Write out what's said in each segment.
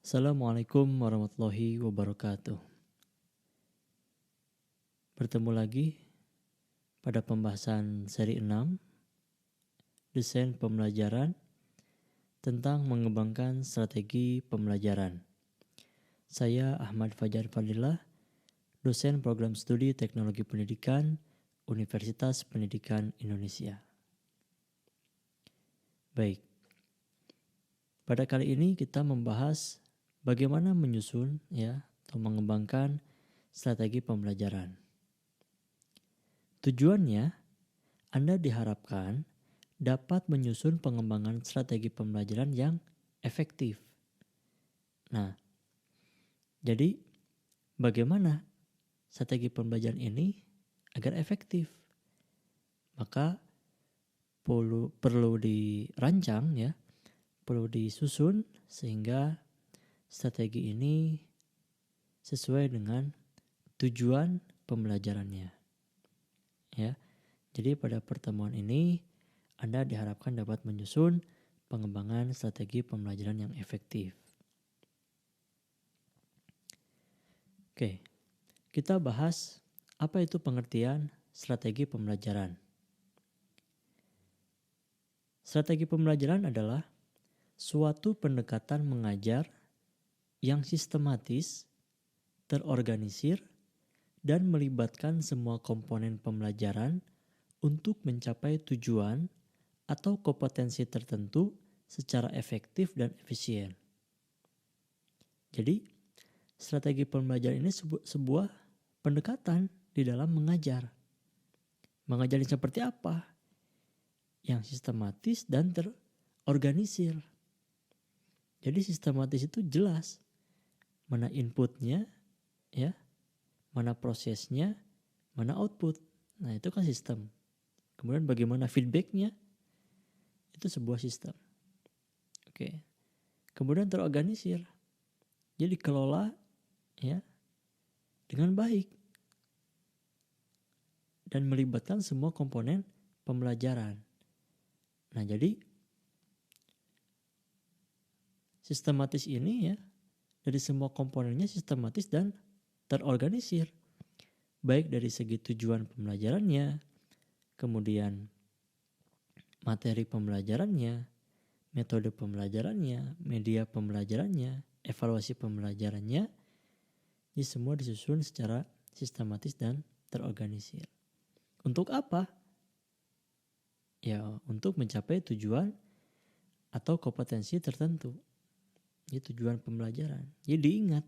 Assalamualaikum warahmatullahi wabarakatuh. Bertemu lagi pada pembahasan seri 6, desain pembelajaran tentang mengembangkan strategi pembelajaran. Saya Ahmad Fajar Fadillah, dosen program studi teknologi pendidikan Universitas Pendidikan Indonesia. Baik, pada kali ini kita membahas bagaimana menyusun atau mengembangkan strategi pembelajaran. Tujuannya, Anda diharapkan dapat menyusun pengembangan strategi pembelajaran yang efektif. Nah, jadi bagaimana strategi pembelajaran ini agar efektif? Maka perlu dirancang perlu disusun sehingga strategi ini sesuai dengan tujuan pembelajarannya. Jadi pada pertemuan ini Anda diharapkan dapat menyusun pengembangan strategi pembelajaran yang efektif. Oke, kita bahas apa itu pengertian strategi pembelajaran. Strategi pembelajaran adalah suatu pendekatan mengajar yang sistematis, terorganisir, dan melibatkan semua komponen pembelajaran untuk mencapai tujuan atau kompetensi tertentu secara efektif dan efisien. Jadi, strategi pembelajaran ini sebuah pendekatan di dalam mengajar. Mengajar seperti apa? Yang sistematis dan terorganisir. Jadi sistematis itu jelas mana inputnya, mana prosesnya, mana output. Nah, itu kan sistem. Kemudian bagaimana feedbacknya, itu sebuah sistem. Oke. Kemudian terorganisir. Jadi dikelola dengan baik. Dan melibatkan semua komponen pembelajaran. Nah, jadi sistematis ini dari semua komponennya sistematis dan terorganisir. Baik dari segi tujuan pembelajarannya, kemudian materi pembelajarannya, metode pembelajarannya, media pembelajarannya, evaluasi pembelajarannya, ini semua disusun secara sistematis dan terorganisir. Untuk apa? Ya, untuk mencapai tujuan atau kompetensi tertentu. Ini tujuan pembelajaran. Jadi diingat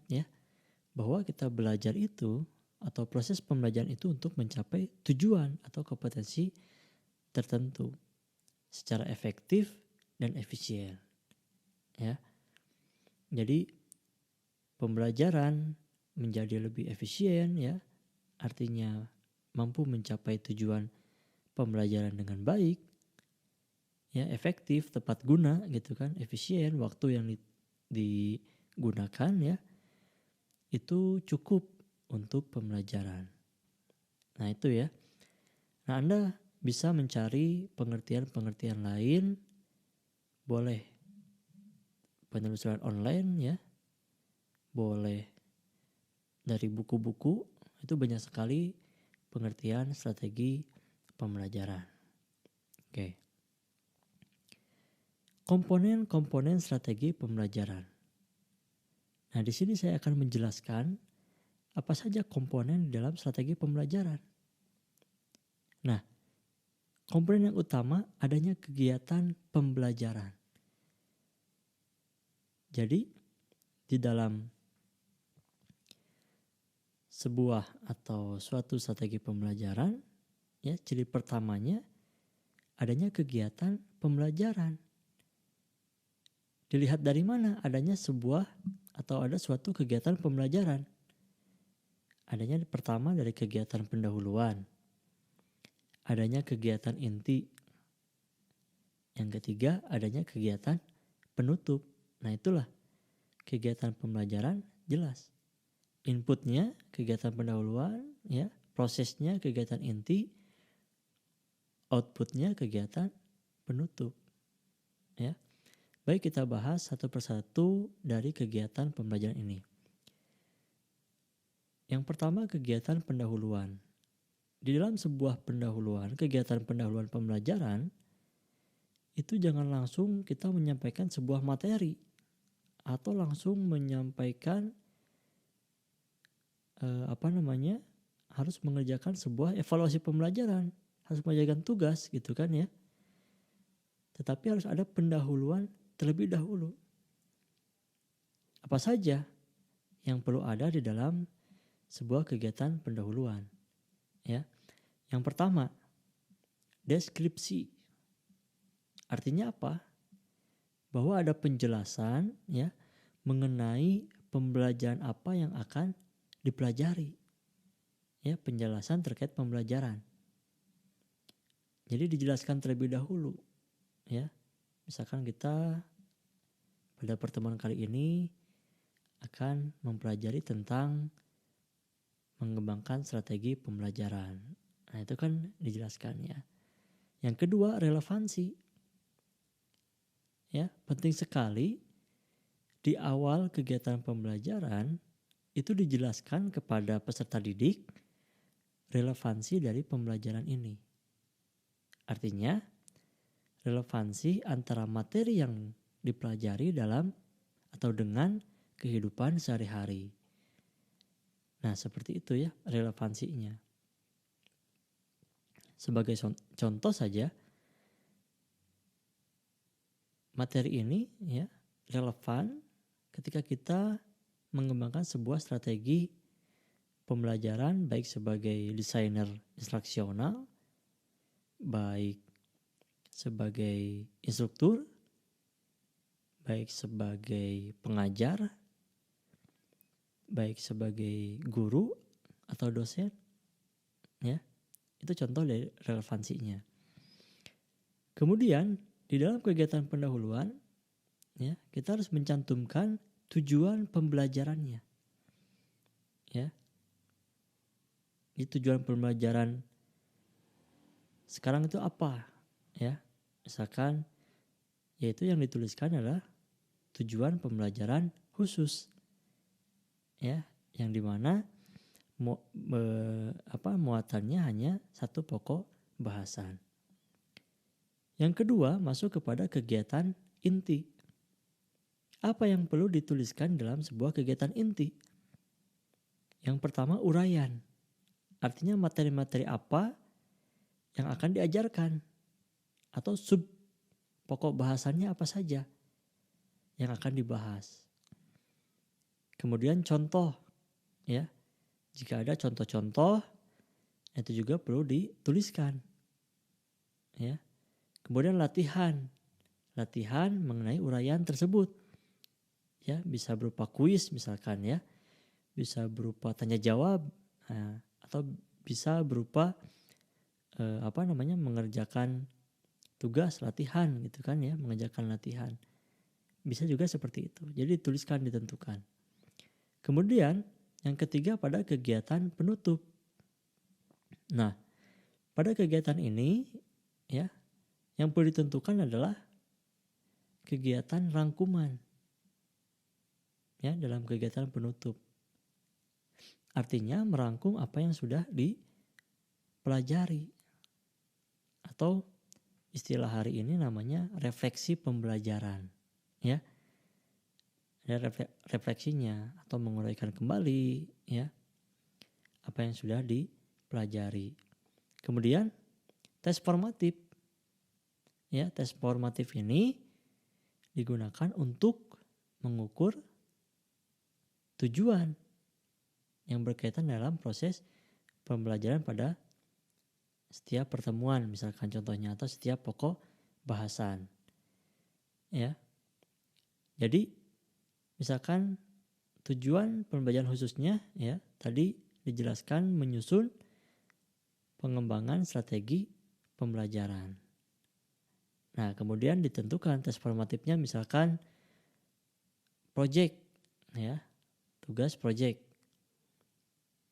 bahwa kita belajar itu atau proses pembelajaran itu untuk mencapai tujuan atau kompetensi tertentu secara efektif dan efisien. Jadi pembelajaran menjadi lebih efisien artinya mampu mencapai tujuan pembelajaran dengan baik, efektif, tepat guna gitu kan, efisien, waktu yang digunakan itu cukup untuk pembelajaran. Nah, itu ya. Nah, Anda bisa mencari pengertian-pengertian lain, boleh penelusuran online boleh dari buku-buku, itu banyak sekali pengertian strategi pembelajaran. Oke. Komponen-komponen strategi pembelajaran. Nah, di sini saya akan menjelaskan apa saja komponen dalam strategi pembelajaran. Nah, komponen yang utama adanya kegiatan pembelajaran. Jadi, di dalam sebuah atau suatu strategi pembelajaran, ciri pertamanya adanya kegiatan pembelajaran. Dilihat dari mana adanya sebuah atau ada suatu kegiatan pembelajaran. Adanya pertama dari kegiatan pendahuluan. Adanya kegiatan inti. Yang ketiga adanya kegiatan penutup. Nah, itulah kegiatan pembelajaran jelas. Inputnya kegiatan pendahuluan, prosesnya kegiatan inti, outputnya kegiatan penutup. Baik, kita bahas satu persatu dari kegiatan pembelajaran ini. Yang pertama, kegiatan pendahuluan. Di dalam sebuah pendahuluan, kegiatan pendahuluan pembelajaran, itu jangan langsung kita menyampaikan sebuah materi atau langsung menyampaikan harus mengerjakan sebuah evaluasi pembelajaran, harus mengerjakan tugas gitu kan ya. Tetapi harus ada pendahuluan terlebih dahulu. Apa saja yang perlu ada di dalam sebuah kegiatan pendahuluan? Ya. Yang pertama, deskripsi. Artinya apa? Bahwa ada penjelasan ya mengenai pembelajaran apa yang akan dipelajari. Ya, penjelasan terkait pembelajaran. Jadi dijelaskan terlebih dahulu ya. Misalkan kita pada pertemuan kali ini akan mempelajari tentang mengembangkan strategi pembelajaran. Nah, itu kan dijelaskan ya. Yang kedua, relevansi. Ya, penting sekali di awal kegiatan pembelajaran itu dijelaskan kepada peserta didik relevansi dari pembelajaran ini. Artinya, relevansi antara materi yang dipelajari dalam atau dengan kehidupan sehari-hari. Nah, seperti itu ya relevansinya. Sebagai contoh saja, materi ini ya relevan ketika kita mengembangkan sebuah strategi pembelajaran baik sebagai desainer instruksional, baik sebagai instruktur, baik sebagai pengajar, baik sebagai guru atau dosen, ya itu contoh dari relevansinya. Kemudian di dalam kegiatan pendahuluan, ya kita harus mencantumkan tujuan pembelajarannya, ya. Di tujuan pembelajaran sekarang itu apa, ya? Misalkan, yaitu yang dituliskan adalah tujuan pembelajaran khusus, ya, yang dimana muatannya hanya satu pokok bahasan. Yang kedua, masuk kepada kegiatan inti. Apa yang perlu dituliskan dalam sebuah kegiatan inti? Yang pertama, uraian. Artinya materi-materi apa yang akan diajarkan atau sub pokok bahasannya apa saja yang akan dibahas. Kemudian contoh, ya. Jika ada contoh-contoh, itu juga perlu dituliskan. Ya. Kemudian latihan mengenai uraian tersebut. Ya, bisa berupa kuis misalkan ya. Bisa berupa tanya jawab, atau bisa berupa mengerjakan tugas latihan gitu kan ya, mengerjakan latihan. Bisa juga seperti itu. Jadi dituliskan, ditentukan. Kemudian yang ketiga pada kegiatan penutup. Nah, pada kegiatan ini ya, yang perlu ditentukan adalah kegiatan rangkuman. Ya, dalam kegiatan penutup. Artinya merangkum apa yang sudah dipelajari. Atau istilah hari ini namanya refleksi pembelajaran. Ya. Ada refleksinya atau menguraikan kembali ya apa yang sudah dipelajari. Kemudian tes formatif. Ya, tes formatif ini digunakan untuk mengukur tujuan yang berkaitan dalam proses pembelajaran pada setiap pertemuan, misalkan contohnya, atau setiap pokok bahasan. Ya. Jadi misalkan tujuan pembelajaran khususnya ya tadi dijelaskan menyusun pengembangan strategi pembelajaran. Nah, kemudian ditentukan tes formatifnya misalkan project ya, tugas project.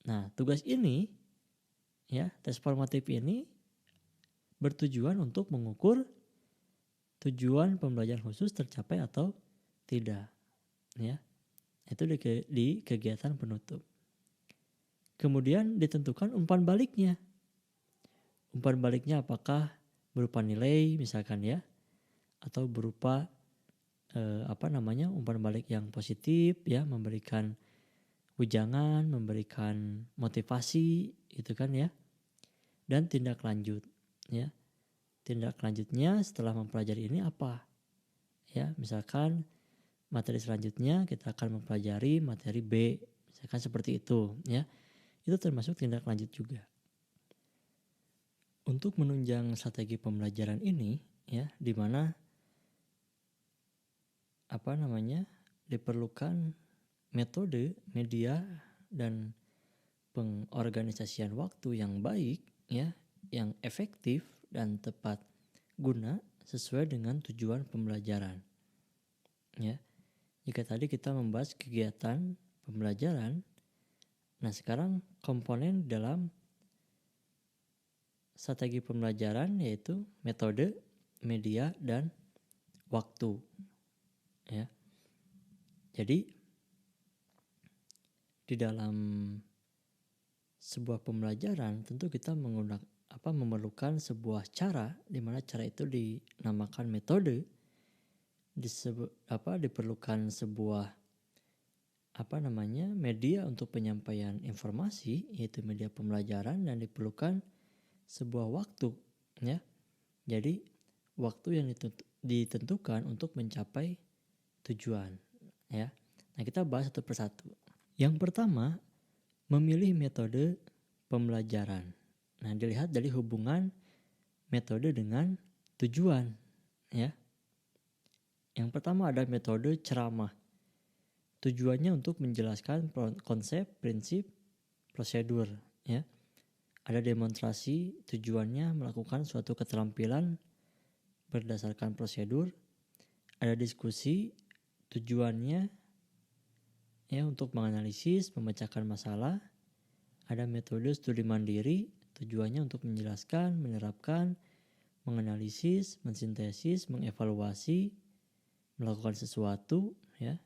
Nah, tugas ini ya, tes formatif ini bertujuan untuk mengukur tujuan pembelajaran khusus tercapai atau tidak, ya. Itu di kegiatan penutup. Kemudian ditentukan umpan baliknya. Umpan baliknya apakah berupa nilai misalkan ya, atau berupa umpan balik yang positif ya, memberikan ujangan, memberikan motivasi gitu kan ya. Dan tindak lanjut ya. Tindak lanjutnya setelah mempelajari ini apa? Ya, misalkan materi selanjutnya kita akan mempelajari materi B, misalkan seperti itu ya. Itu termasuk tindak lanjut juga. Untuk menunjang strategi pembelajaran ini ya, di mana diperlukan metode, media, dan pengorganisasian waktu yang baik ya, yang efektif dan tepat guna sesuai dengan tujuan pembelajaran. Ya. Jika tadi kita membahas kegiatan pembelajaran, nah sekarang komponen dalam strategi pembelajaran yaitu metode, media, dan waktu. Ya. Jadi di dalam sebuah pembelajaran tentu kita memerlukan sebuah cara, di mana cara itu dinamakan metode. Diperlukan sebuah media untuk penyampaian informasi yaitu media pembelajaran, dan diperlukan sebuah waktu ya. Jadi waktu yang ditentukan untuk mencapai tujuan ya. Nah, kita bahas satu persatu. Yang pertama, memilih metode pembelajaran. Nah, dilihat dari hubungan metode dengan tujuan ya. Yang pertama ada metode ceramah. Tujuannya untuk menjelaskan konsep, prinsip, prosedur ya. Ada demonstrasi, tujuannya melakukan suatu keterampilan berdasarkan prosedur. Ada diskusi, tujuannya ya untuk menganalisis, memecahkan masalah. Ada metode studi mandiri, tujuannya untuk menjelaskan, menerapkan, menganalisis, mensintesis, mengevaluasi, melakukan sesuatu ya.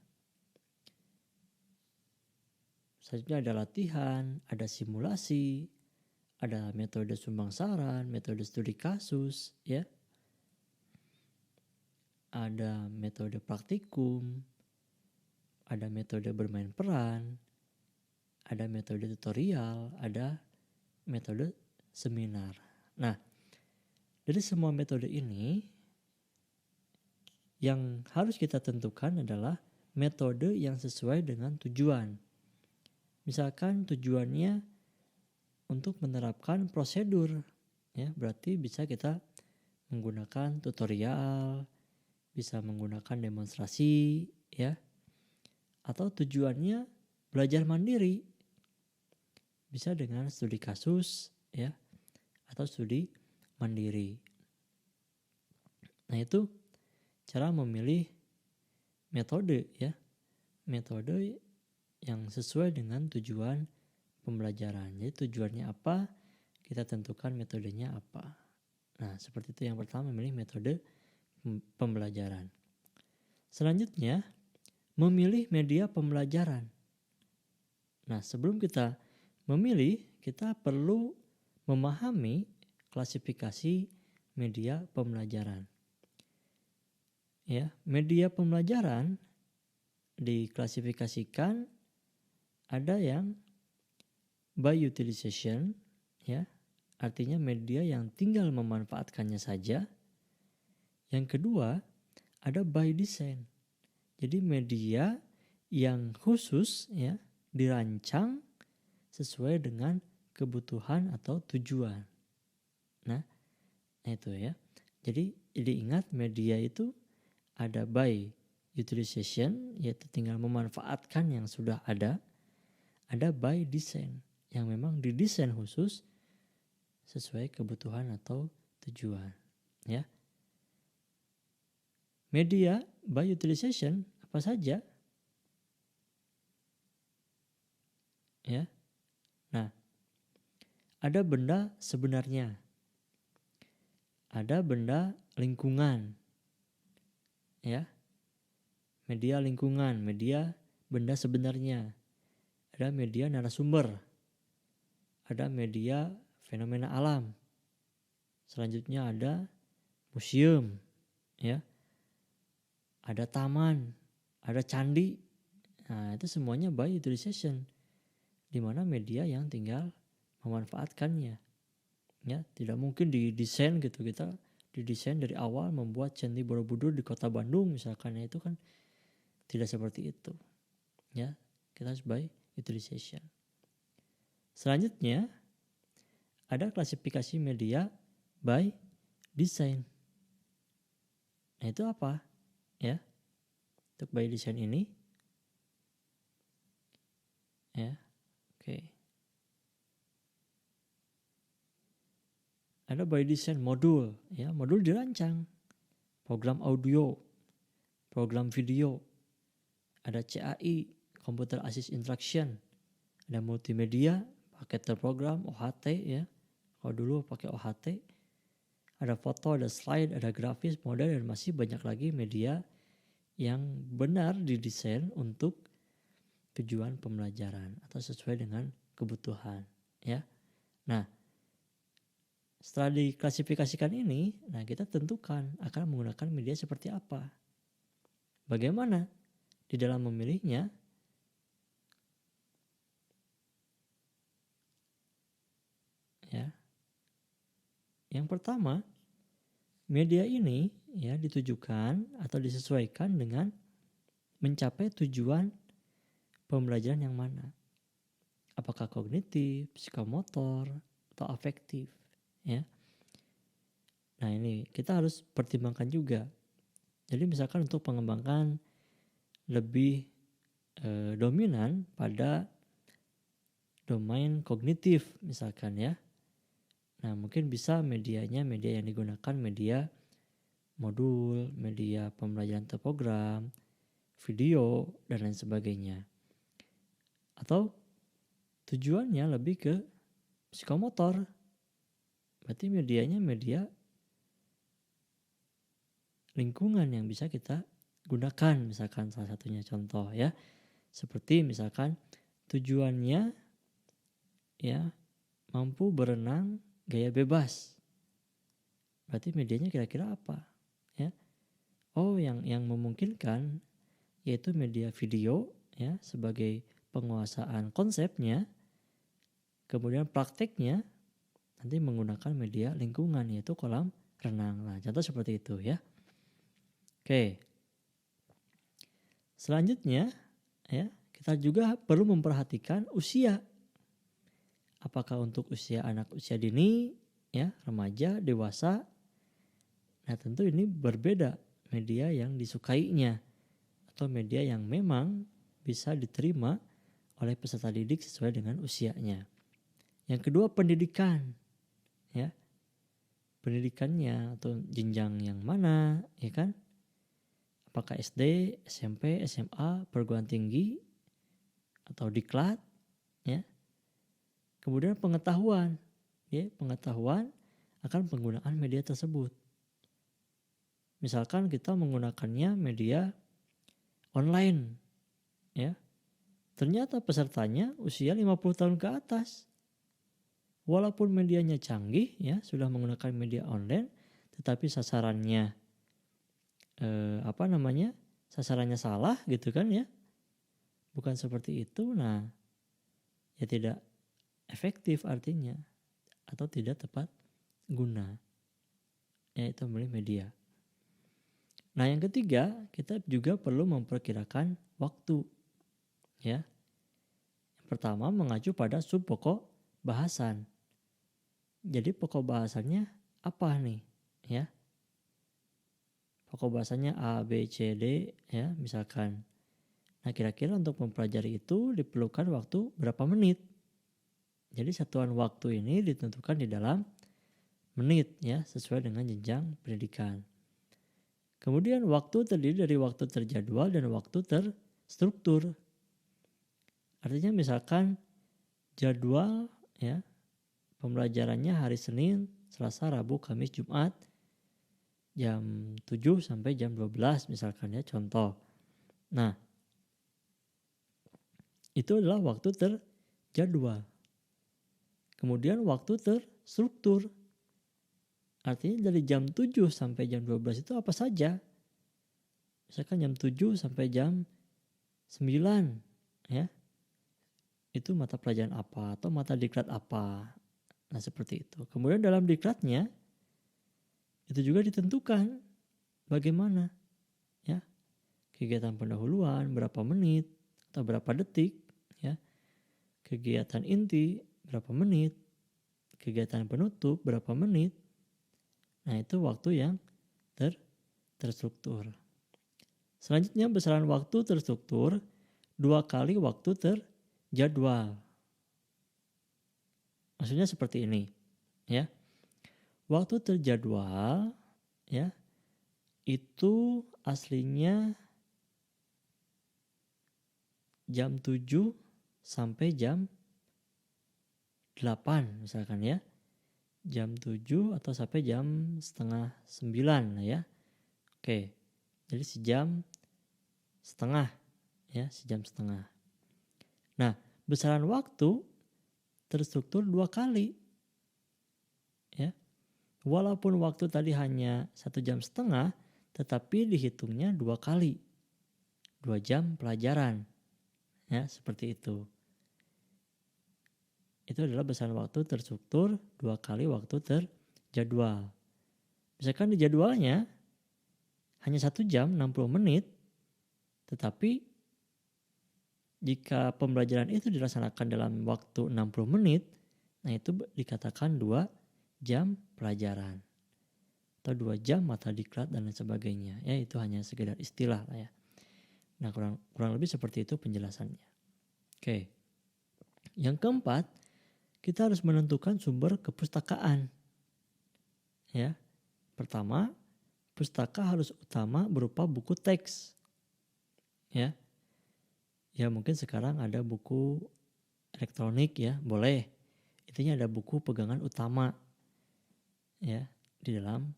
Selanjutnya ada latihan, ada simulasi, ada metode sumbang saran, metode studi kasus ya. Ada metode praktikum, ada metode bermain peran, ada metode tutorial, ada metode seminar. Nah, dari semua metode ini yang harus kita tentukan adalah metode yang sesuai dengan tujuan. Misalkan tujuannya untuk menerapkan prosedur ya, berarti bisa kita menggunakan tutorial, bisa menggunakan demonstrasi ya. Atau tujuannya belajar mandiri, bisa dengan studi kasus ya, atau studi mandiri. Nah, itu cara memilih metode ya. Metode yang sesuai dengan tujuan pembelajaran. Jadi tujuannya apa, kita tentukan metodenya apa. Nah, seperti itu yang pertama, memilih metode pembelajaran. Selanjutnya, memilih media pembelajaran. Nah, sebelum kita memilih, kita perlu memahami klasifikasi media pembelajaran. Ya, media pembelajaran diklasifikasikan ada yang by utilization ya, artinya media yang tinggal memanfaatkannya saja. Yang kedua, ada by design. Jadi media yang khusus ya, dirancang sesuai dengan kebutuhan atau tujuan. Nah, itu ya. Jadi diingat media itu ada by utilization, yaitu tinggal memanfaatkan yang sudah ada. Ada by design, yang memang didesain khusus sesuai kebutuhan atau tujuan ya. Media by utilization apa saja ya. Nah, ada benda sebenarnya, ada benda lingkungan, ya. Media lingkungan, media benda sebenarnya. Ada media narasumber. Ada media fenomena alam. Selanjutnya ada museum, ya. Ada taman, ada candi. Nah, itu semuanya by utilization. Di mana media yang tinggal memanfaatkannya. Ya, tidak mungkin didesain gitu, kita didesain dari awal membuat Candi Borobudur di Kota Bandung misalkan, itu kan tidak seperti itu. Ya, kita harus by utilization. Selanjutnya ada klasifikasi media by design. Nah, itu apa? Ya. Untuk by design ini ya. Oke. Ada by design modul, ya, modul dirancang. Program audio, program video, ada CAI, computer assist instruction, ada multimedia, paket terprogram, OHT ya. Kalau dulu pakai OHT. Ada foto, ada slide, ada grafis, model, dan masih banyak lagi media yang benar didesain untuk tujuan pembelajaran atau sesuai dengan kebutuhan ya. Nah, setelah diklasifikasikan ini, nah kita tentukan akan menggunakan media seperti apa. Bagaimana di dalam memilihnya? Ya. Yang pertama, media ini ya ditujukan atau disesuaikan dengan mencapai tujuan pembelajaran yang mana. Apakah kognitif, psikomotor, atau afektif ya. Nah, ini kita harus pertimbangkan juga. Jadi misalkan untuk pengembangan lebih dominan pada domain kognitif misalkan ya. Nah, mungkin bisa medianya media yang digunakan media modul, media pembelajaran terprogram, video, dan lain sebagainya. Atau tujuannya lebih ke psikomotor. Berarti medianya media lingkungan yang bisa kita gunakan, misalkan salah satunya contoh ya. Seperti misalkan tujuannya ya mampu berenang gaya bebas. Berarti medianya kira-kira apa? Ya. Oh, yang memungkinkan yaitu media video ya sebagai penguasaan konsepnya. Kemudian prakteknya nanti menggunakan media lingkungan yaitu kolam renang. Nah, contoh seperti itu ya. Oke. Selanjutnya ya, kita juga perlu memperhatikan usia. Apakah untuk usia anak usia dini, ya, remaja, dewasa. Nah, tentu ini berbeda media yang disukainya atau media yang memang bisa diterima oleh peserta didik sesuai dengan usianya. Yang kedua, pendidikan. Ya. Pendidikannya atau jenjang yang mana, ya kan? Apakah SD, SMP, SMA, perguruan tinggi atau diklat, ya. Kemudian pengetahuan, ya, pengetahuan akan penggunaan media tersebut. Misalkan kita menggunakannya media online, ya. Ternyata pesertanya usia 50 tahun ke atas. Walaupun medianya canggih, ya, sudah menggunakan media online, tetapi sasarannya sasarannya salah gitu kan ya. Bukan seperti itu. Nah, ya tidak efektif artinya atau tidak tepat guna. Yaitu memilih media. Nah, yang ketiga, kita juga perlu memperkirakan waktu. Ya. Yang pertama, mengacu pada sub pokok bahasan. Jadi pokok bahasannya apa nih? Ya. Pokok bahasannya A, B, C, D ya misalkan. Nah, kira-kira untuk mempelajari itu diperlukan waktu berapa menit? Jadi satuan waktu ini ditentukan di dalam menit ya, sesuai dengan jenjang pendidikan. Kemudian waktu terdiri dari waktu terjadwal dan waktu terstruktur. Artinya misalkan jadwal ya pembelajarannya hari Senin, Selasa, Rabu, Kamis, Jumat. jam 7 sampai jam 12 misalkan ya, contoh. Nah, itu adalah waktu terjadwal. Kemudian waktu terstruktur. Artinya dari jam 7 sampai jam 12 itu apa saja. Misalkan jam 7 sampai jam 9 ya. Itu mata pelajaran apa atau mata diklat apa. Nah, seperti itu. Kemudian dalam diklatnya itu juga ditentukan bagaimana ya. Kegiatan pendahuluan berapa menit atau berapa detik ya. Kegiatan inti berapa menit. Kegiatan penutup berapa menit. Nah, itu waktu yang terstruktur. Selanjutnya besaran waktu terstruktur 2 kali waktu terjadwal. Maksudnya seperti ini ya. Waktu terjadwal ya itu aslinya jam 7 sampai jam 8 misalkan ya. Jam 7 atau sampai jam setengah 9 lah ya. Oke, jadi sejam setengah ya, sejam setengah. Nah, besaran waktu terstruktur 2 kali ya. Walaupun waktu tadi hanya 1 jam setengah, tetapi dihitungnya 2 kali. 2 jam pelajaran ya, seperti itu. Itu adalah besaran waktu terstruktur 2 kali waktu terjadwal. Misalkan di jadwalnya hanya 1 jam 60 menit, tetapi jika pembelajaran itu dilaksanakan dalam waktu 60 menit, nah itu dikatakan 2 jam pelajaran. Atau 2 jam mata diklat dan lain sebagainya. Ya, itu hanya sekedar istilah lah ya. Nah, kurang lebih seperti itu penjelasannya. Oke. Yang keempat, kita harus menentukan sumber kepustakaan. Ya. Pertama, pustaka harus utama berupa buku teks. Ya. Ya, mungkin sekarang ada buku elektronik ya, boleh. Intinya ada buku pegangan utama ya di dalam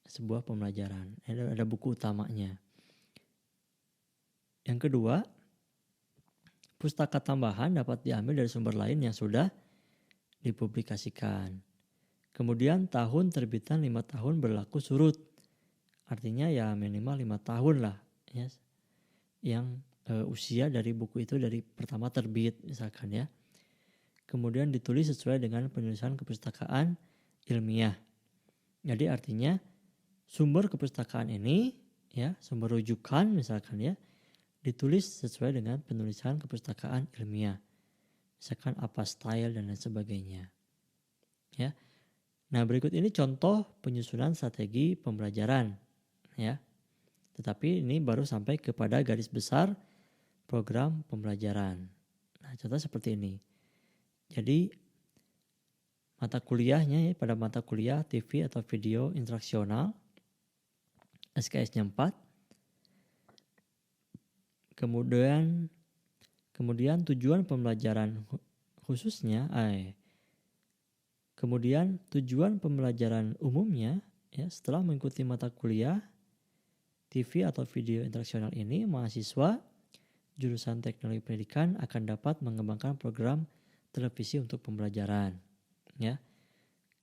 sebuah pembelajaran. Ada buku utamanya. Yang kedua, pustaka tambahan dapat diambil dari sumber lain yang sudah dipublikasikan. Kemudian tahun terbitan 5 tahun berlaku surut. Artinya ya minimal 5 tahun lah ya, yang usia dari buku itu dari pertama terbit misalkan ya. Kemudian ditulis sesuai dengan penulisan kepustakaan ilmiah. Jadi artinya sumber kepustakaan ini ya, sumber rujukan misalkan ya, ditulis sesuai dengan penulisan kepustakaan ilmiah. Misalkan apa style dan lain sebagainya. Ya. Nah, berikut ini contoh penyusunan strategi pembelajaran ya. Tetapi ini baru sampai kepada garis besar program pembelajaran. Nah, contoh seperti ini. Jadi mata kuliahnya ya, pada mata kuliah TV atau video instruksional SKS-nya 4. Kemudian tujuan pembelajaran khususnya kemudian tujuan pembelajaran umumnya ya, setelah mengikuti mata kuliah TV atau video instruksional ini, mahasiswa jurusan teknologi pendidikan akan dapat mengembangkan program televisi untuk pembelajaran ya.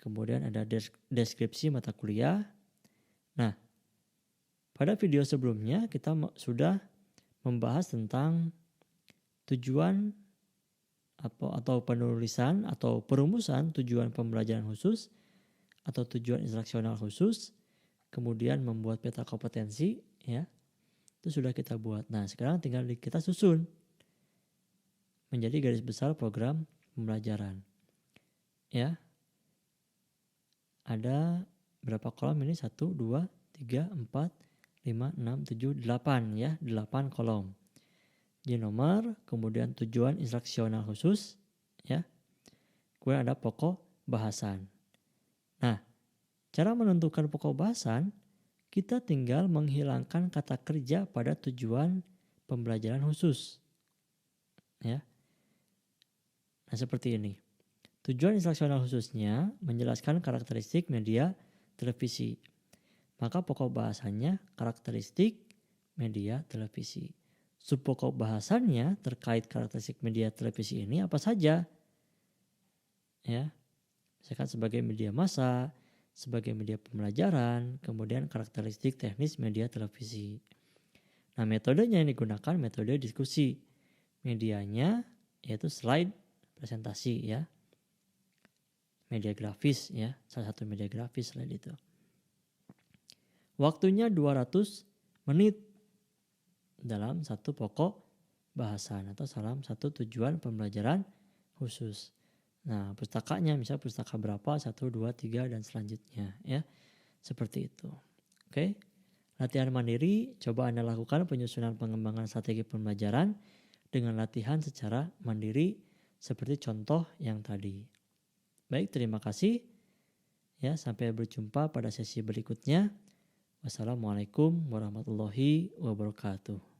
Kemudian ada deskripsi mata kuliah. Nah, pada video sebelumnya kita sudah membahas tentang tujuan atau penulisan atau perumusan tujuan pembelajaran khusus atau tujuan instruksional khusus, kemudian membuat peta kompetensi ya. Itu sudah kita buat. Nah, sekarang tinggal kita susun menjadi garis besar program pembelajaran. Ya. Ada berapa kolom ini? 1, 2, 3, 4, 5, 6, 7, 8 ya. 8 kolom. Jadi nomor, kemudian tujuan instruksional khusus ya. Kemudian ada pokok bahasan. Nah, cara menentukan pokok bahasan, kita tinggal menghilangkan kata kerja pada tujuan pembelajaran khusus. Ya. Nah, seperti ini. Tujuan instruksional khususnya menjelaskan karakteristik media televisi. Maka pokok bahasannya karakteristik media televisi. Subpokok bahasannya terkait karakteristik media televisi ini apa saja? Ya, misalkan sebagai media massa, sebagai media pembelajaran, kemudian karakteristik teknis media televisi. Nah, metodenya yang digunakan metode diskusi. Medianya yaitu slide presentasi ya. Media grafis ya, salah satu media grafis slide itu. Waktunya 200 menit dalam satu pokok bahasan atau dalam satu tujuan pembelajaran khusus. Nah, pustakanya misalnya pustaka berapa, 1, 2, 3 dan selanjutnya ya. Seperti itu. Oke. Latihan mandiri, coba Anda lakukan penyusunan pengembangan strategi pembelajaran dengan latihan secara mandiri seperti contoh yang tadi. Baik, terima kasih. Ya, sampai berjumpa pada sesi berikutnya. Wassalamualaikum warahmatullahi wabarakatuh.